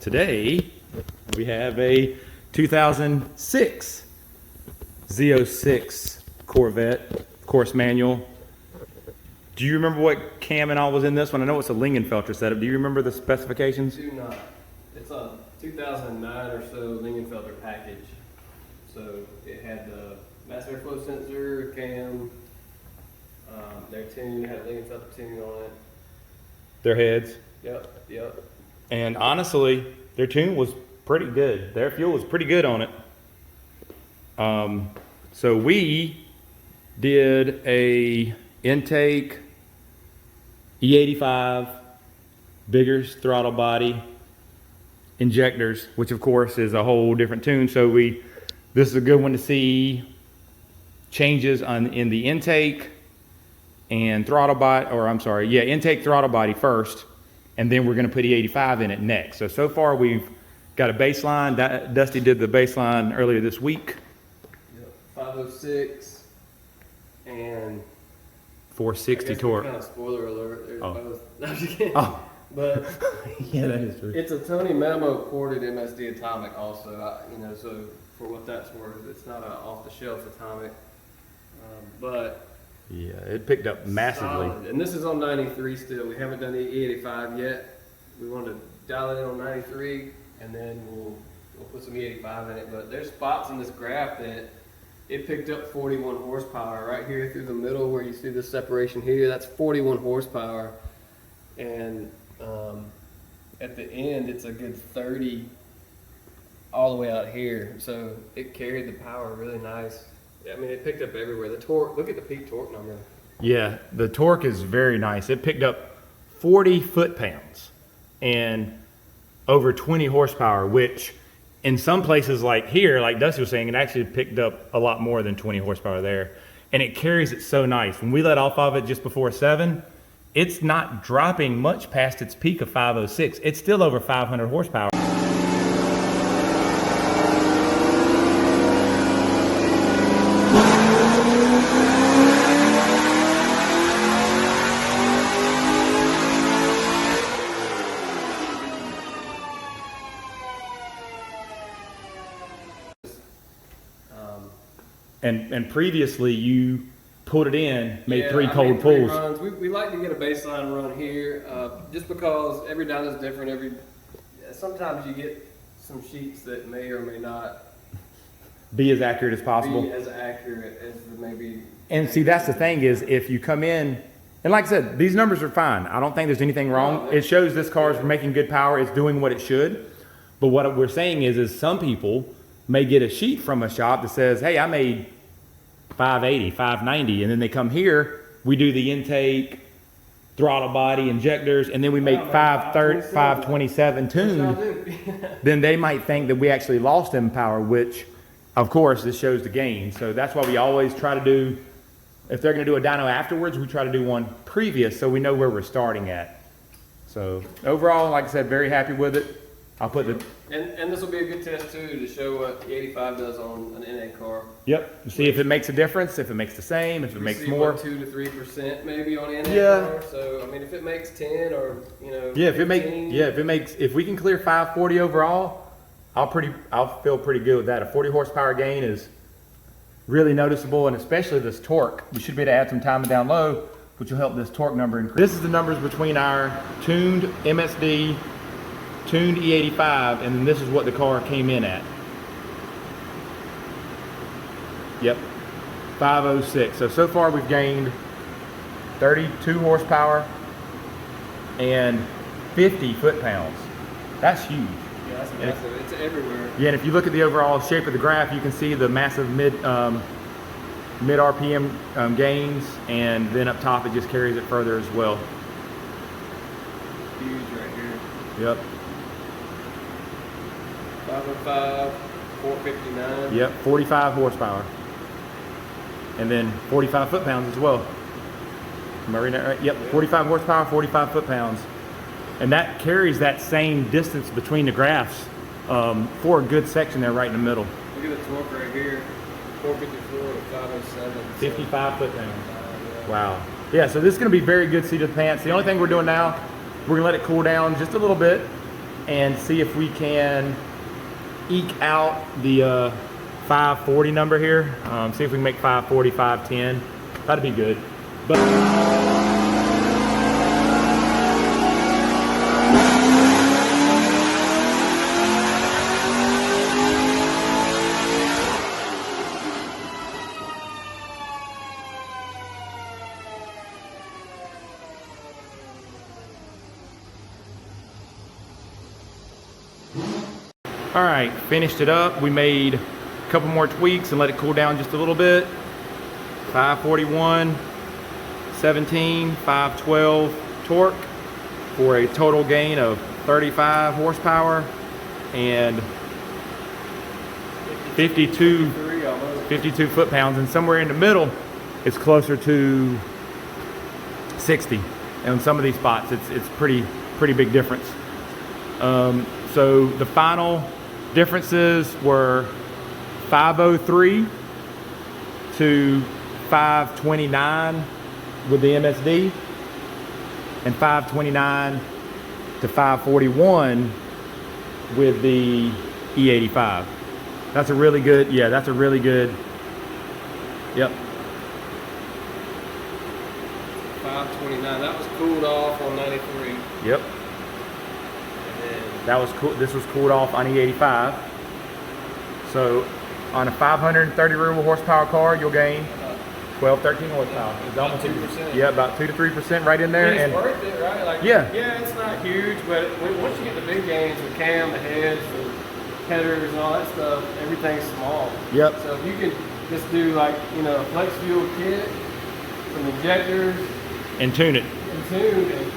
Today we have a 2006 Z06 Corvette, of course manual. Do you remember what cam and all was in this one? I know it's a Lingenfelter setup. Do you remember the specifications? Do not. It's a 2009 or so Lingenfelter package. So it had the mass airflow sensor, cam, their tune, had a Lingenfelter tune on it. Their heads. Yep. And honestly, their tune was pretty good. Their fuel was pretty good on it. So we did a intake E85, bigger throttle body, injectors, which of course is a whole different tune. So this is a good one to see changes in the intake and throttle body, intake throttle body first, and then we're going to put E85 in it next. So far we've got a baseline. Dusty did the baseline earlier this week. Yep. 506 and 460 torque. Kind of spoiler alert. There's both. No, I'm just kidding. Oh. But yeah, that is true. It's a Tony Mamo ported MSD atomic also. So for what that's worth, it's not an off-the-shelf atomic, but yeah, it picked up massively. Solid. And this is on 93 still. We haven't done the E85 yet. We want to dial it in on 93, and then we'll put some E85 in it. But there's spots in this graph that it picked up 41 horsepower right here through the middle where you see this separation here. That's 41 horsepower. And at the end, it's a good 30 all the way out here. So it carried the power really nice. I mean, it picked up everywhere. The torque, look at the peak torque number. Yeah, the torque is very nice. It picked up 40 foot-pounds and over 20 horsepower, which in some places like here, like Dusty was saying, it actually picked up a lot more than 20 horsepower there. And it carries it so nice. When we let off of it just before 7, it's not dropping much past its peak of 506. It's still over 500 horsepower. And previously you pulled it in, made 3 cold pulls. Runs. We like to get a baseline run here, just because every dyno is different. Sometimes you get some sheets that may or may not be as accurate as possible. Be as accurate as maybe. And see, that's the thing is, if you come in, and like I said, these numbers are fine. I don't think there's anything wrong. It shows this car is making good power. It's doing what it should. But what we're saying is some people may get a sheet from a shop that says, hey, I made 580, 590, and then they come here, we do the intake, throttle body, injectors, and then we make 530, 527 tuned, then they might think that we actually lost them power, which of course this shows the gain. So that's why we always try to do, if they're going to do a dyno afterwards, we try to do one previous so we know where we're starting at. So overall, like I said, very happy with it. I'll put the... And this will be a good test too to show what the 85 does on an NA car. Yep. See if it makes a difference, if it makes the same, if it makes more. 2 to 3% maybe on NA car. So I mean, if it makes 10 or if we can clear 540 overall, I'll feel pretty good with that. A 40 horsepower gain is really noticeable, and especially this torque. We should be able to add some timing down low, which will help this torque number increase. This is the numbers between our tuned MSD, tuned E85, and then this is what the car came in at. Yep, 506. So far we've gained 32 horsepower and 50 foot-pounds. That's huge. Yeah, that's massive. It's everywhere. Yeah, and if you look at the overall shape of the graph, you can see the massive mid RPM gains, and then up top it just carries it further as well. Huge right here. Yep. 505, 459. Yep, 45 horsepower. And then 45 foot-pounds as well. Am I reading that right? Yep, 45 horsepower, 45 foot-pounds. And that carries that same distance between the graphs for a good section there right in the middle. Look at the torque right here, 454 to 507. 55 foot-pounds. Wow. Yeah, so this is going to be very good seat of the pants. The only thing we're doing now, we're going to let it cool down just a little bit. and see if we can eke out the 540 number here. See if we can make 540, 510. That'd be good. But all right, finished it up. We made a couple more tweaks and let it cool down just a little bit. 541, 17, 512 torque for a total gain of 35 horsepower and 52 foot-pounds. And somewhere in the middle, it's closer to 60. And on some of these spots, it's pretty big difference. So the final differences were 503 to 529 with the MSD, and 529 to 541 with the E85. That's a really good, yeah, that's a really good, yep. 529, that was cooled off on 93. Yep. That was cool. This was cooled off on E85. So on a 530 real horsepower car, you'll gain 12, 13 horsepower. It's almost 2%. Yeah, about 2 to 3% right in there. It's And worth it, right? Like, yeah, it's not huge, but once you get the big gains, the cam, the heads, the headers, and all that stuff, everything's small. Yep. So if you can just do like, a flex fuel kit, some injectors, and tune it. and tune, and